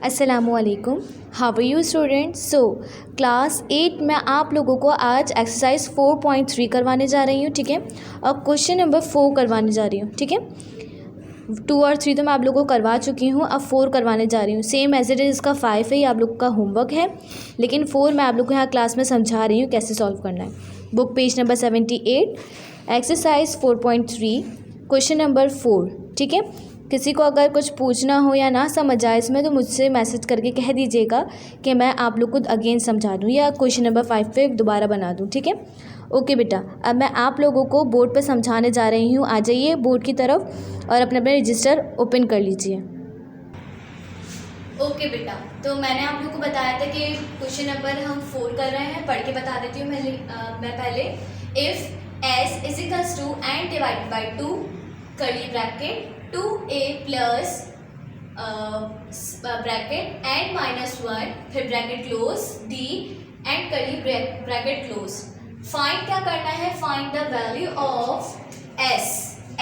अस्सलामुअलैकुम। How are you students. Class 8 में आप लोगों को आज एक्सरसाइज 4.3 करवाने जा रही हूँ, ठीक है। अब क्वेश्चन नंबर 4 करवाने जा रही हूँ, ठीक है। 2 और 3 तो मैं आप लोगों को करवा चुकी हूँ, अब 4 करवाने जा रही हूँ। सेम एज इट इज़ इसका 5 है, ये आप लोगों का होमवर्क है, लेकिन 4 मैं आप लोग को यहाँ क्लास में समझा रही हूँ कैसे सॉल्व करना है। Book page number 78, exercise 4.3, question number 4, ठीक है। किसी को अगर कुछ पूछना हो या ना समझ आए इसमें तो मुझसे मैसेज करके कह दीजिएगा कि मैं आप लोग को अगेन समझा दूँ या क्वेश्चन नंबर 5 पे दोबारा बना दूँ, ठीक है। ओके बेटा, अब मैं आप लोगों को बोर्ड पे समझाने जा रही हूँ। आ जाइए बोर्ड की तरफ और अपने अपने रजिस्टर ओपन कर लीजिए। ओके बेटा, तो मैंने आप लोग को बताया था कि क्वेश्चन नंबर हम 4 कर रहे हैं। पढ़ के बता देती हूँ मैं पहले। If s is equals to N divided by 2 curly bracket 2a plus bracket N -1 फिर bracket close d N curly bracket close. Find क्या करना है? Find the value of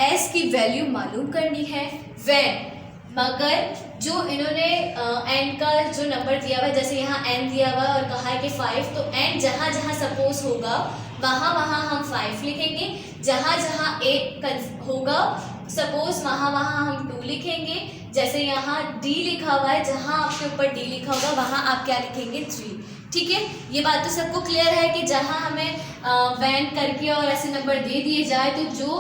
s की वैल्यू मालूम करनी है व्हेन, मगर जो इन्होंने एंड का जो नंबर दिया हुआ है, जैसे यहाँ n दिया हुआ है और कहा है कि 5, तो n जहाँ जहाँ सपोज होगा वहाँ वहाँ हम 5 लिखेंगे, जहाँ जहाँ a होगा सपोज वहाँ वहाँ हम 2 लिखेंगे। जैसे यहाँ d लिखा हुआ है, जहाँ आपके ऊपर d लिखा होगा वहाँ आप क्या लिखेंगे? 3, ठीक है। ये बात तो सबको क्लियर है कि जहाँ हमें वैन करके और ऐसे नंबर दे दिए जाए तो जो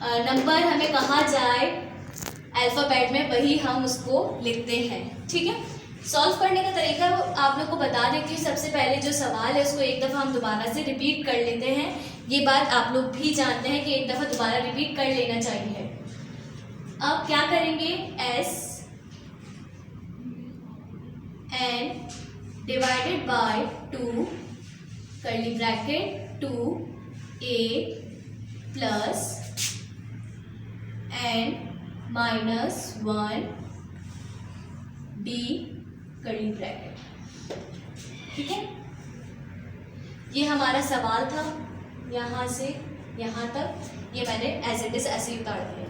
नंबर हमें कहा जाए अल्फ़ाबेट में वही हम उसको लिखते हैं, ठीक है। सॉल्व करने का तरीका आप लोग को बता देती हूँ। सबसे पहले जो सवाल है उसको एक दफ़ा हम दोबारा से रिपीट कर लेते हैं। ये बात आप लोग भी जानते हैं कि एक दफ़ा दोबारा रिपीट कर लेना चाहिए। अब क्या करेंगे? s n divided by 2 curly bracket 2a plus n -1 d curly bracket, ठीक है। ये हमारा सवाल था, यहाँ से यहाँ तक ये मैंने एज इट इज़ ऐसे ही उतार दिया।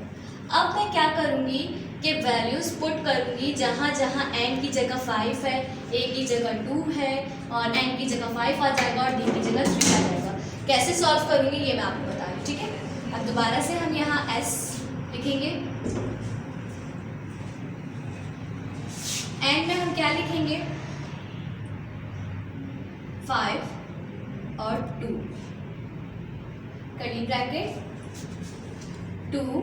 अब मैं क्या करूँगी कि वैल्यूज़ पुट करूँगी जहाँ जहाँ n की जगह 5 है, a की जगह 2 है और n की जगह 5 आ जाएगा और d की जगह 3 आ जाएगा। कैसे सॉल्व करूँगी ये मैं आपको बता रही हूँ, ठीक है। अब दोबारा से हम यहाँ s लिखेंगे, n में हम क्या लिखेंगे? 5 और 2 कर्ली ब्रैकेट 2।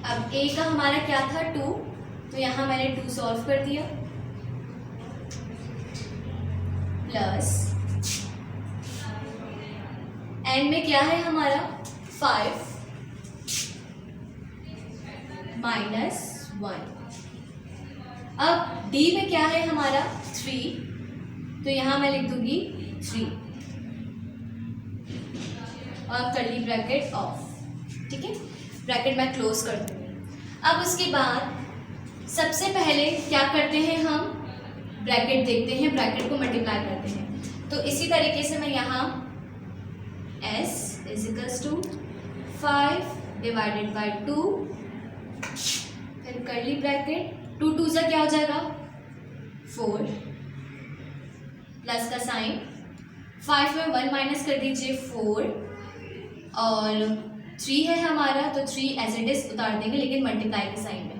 अब a का हमारा क्या था? 2, तो यहाँ मैंने 2 सॉल्व कर दिया प्लस n में क्या है हमारा? 5 -1। अब d में क्या है हमारा? 3, तो यहाँ मैं लिख दूंगी 3 और कर्ली ब्रैकेट ऑफ, ठीक है। ब्रैकेट मैं क्लोज कर दूंगी। अब उसके बाद सबसे पहले क्या करते हैं? हम ब्रैकेट देखते हैं, ब्रैकेट को मल्टीप्लाई करते हैं। तो इसी तरीके से मैं यहाँ s is equals to 5 divided by 2 फिर कर्ली ब्रैकेट 2 2 से क्या हो जाएगा? 4 प्लस का साइन 5 में 1 माइनस कर दीजिए 4 और 3 है हमारा, तो 3 एज इट इज उतार देंगे लेकिन मल्टीप्लाई के साइन में,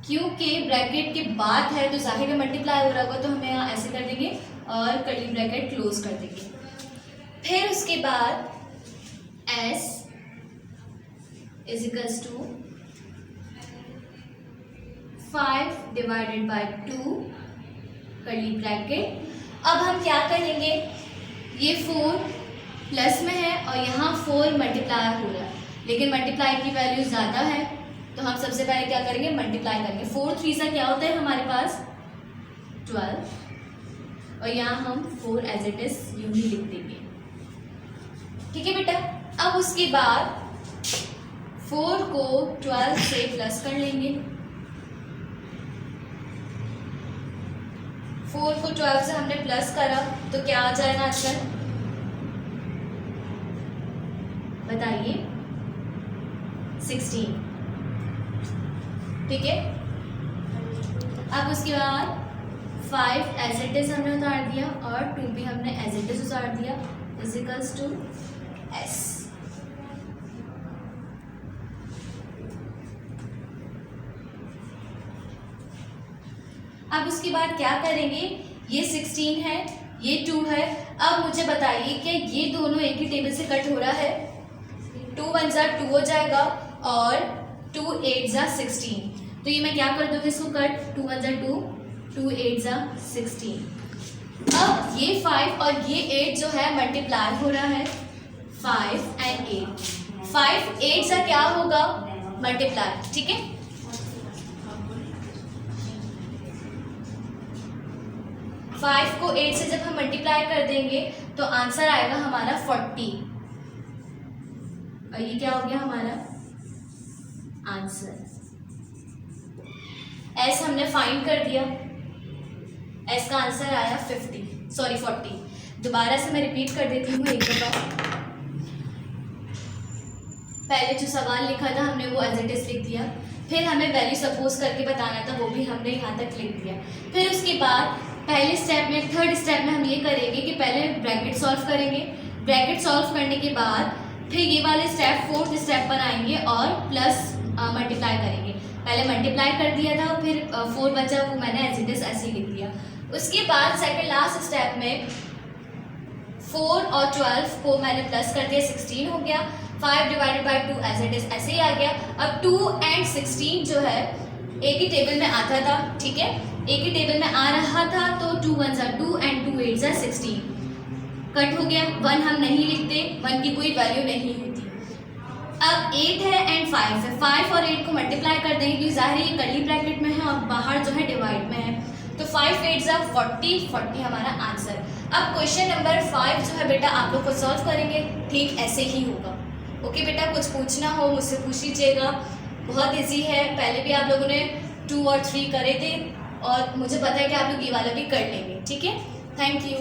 क्योंकि ब्रैकेट के बाद है तो जाहिर है मल्टीप्लाई हो रहा होगा, तो हमें यहाँ ऐसे कर देंगे और कर्ली ब्रैकेट क्लोज कर देंगे। फिर उसके बाद s is equals to 5 divided by 2 curly bracket. अब हम क्या करेंगे? ये 4 प्लस में है और यहाँ 4 मल्टीप्लाई हो रहा है, लेकिन मल्टीप्लाई की वैल्यू ज़्यादा है तो हम सबसे पहले क्या करेंगे? मल्टीप्लाई करेंगे। 4 3 से क्या होता है हमारे पास? 12 और यहाँ हम 4 एज इट इज यूं ही लिख देंगे, ठीक है बेटा। अब उसके बाद 4 को 12 से प्लस कर लेंगे, 4 को 12 से हमने प्लस करा तो क्या आ जाएगा आंसर? बताइए 16। ठीक है। अब उसके बाद 5 एज इट इज हमने उतार दिया और 2 भी हमने एज इट इज उतार दिया, इजिकल्स टू s। अब उसके बाद क्या करेंगे, ये 16 है, ये 2 है। अब मुझे बताइए कि ये दोनों एक ही टेबल से कट हो रहा है। 2 1 जा 2 हो जाएगा और 2 8 जा 16, तो ये मैं क्या कर दूँगी इसको कट, 2 1 जा 2, 2 8 जा 16। अब ये 5 और ये 8 जो है मल्टीप्लाई हो रहा है, 5 एंड 8, 5 8 जा क्या होगा, मल्टीप्लाई, ठीक है। 5 को 8 से जब हम मल्टीप्लाई कर देंगे तो आंसर आएगा हमारा 40, और ये क्या हो गया हमारा आंसर। s हमने फाइंड कर दिया, s का आंसर आया 40। दोबारा से मैं रिपीट कर देती हूँ एक दफा। पहले जो सवाल लिखा था हमने वो एज इट इज लिख दिया, फिर हमें वैल्यू सपोज करके बताना था, वो भी हमने यहाँ तक लिख दिया। फिर उसके बाद पहले स्टेप में, थर्ड स्टेप में हम ये करेंगे कि पहले ब्रैकेट सॉल्व करेंगे। ब्रैकेट सॉल्व करने के बाद फिर ये वाले स्टेप फोर्थ स्टेप पर आएंगे और प्लस मल्टीप्लाई करेंगे। पहले मल्टीप्लाई कर दिया था, फिर 4 बचा, वो मैंने एज इट इज ऐसे ही लिख दिया। उसके बाद सेकंड लास्ट स्टेप में 4 और 12 को मैंने प्लस कर दिया, 16 हो गया। 5 divided by 2 as it is ऐसे ही आ गया। अब 2 एंड 16 जो है एक ही टेबल में आता था, ठीक है, एक ही टेबल में आ रहा था, तो 2 1 जा 2 एंड 2 8 जा 16 कट हो गया। 1 हम नहीं लिखते, 1 की कोई वैल्यू नहीं होती। अब 8 है एंड 5 है, 5 और 8 को मल्टीप्लाई कर देंगे क्योंकि जाहिर है ये कर्ली ब्रैकेट में है और बाहर जो है डिवाइड में है, तो 5 8 जा 40 हमारा आंसर। अब क्वेश्चन नंबर 5 जो है बेटा आप लोग को सॉल्व करेंगे, ठीक ऐसे ही होगा। ओके बेटा, कुछ पूछना हो मुझसे पूछ लीजिएगा, बहुत इजी है। पहले भी आप लोगों ने 2 और 3 करे थे और मुझे पता है कि आप लोग ये वाला भी कर लेंगे, ठीक है। Thank you.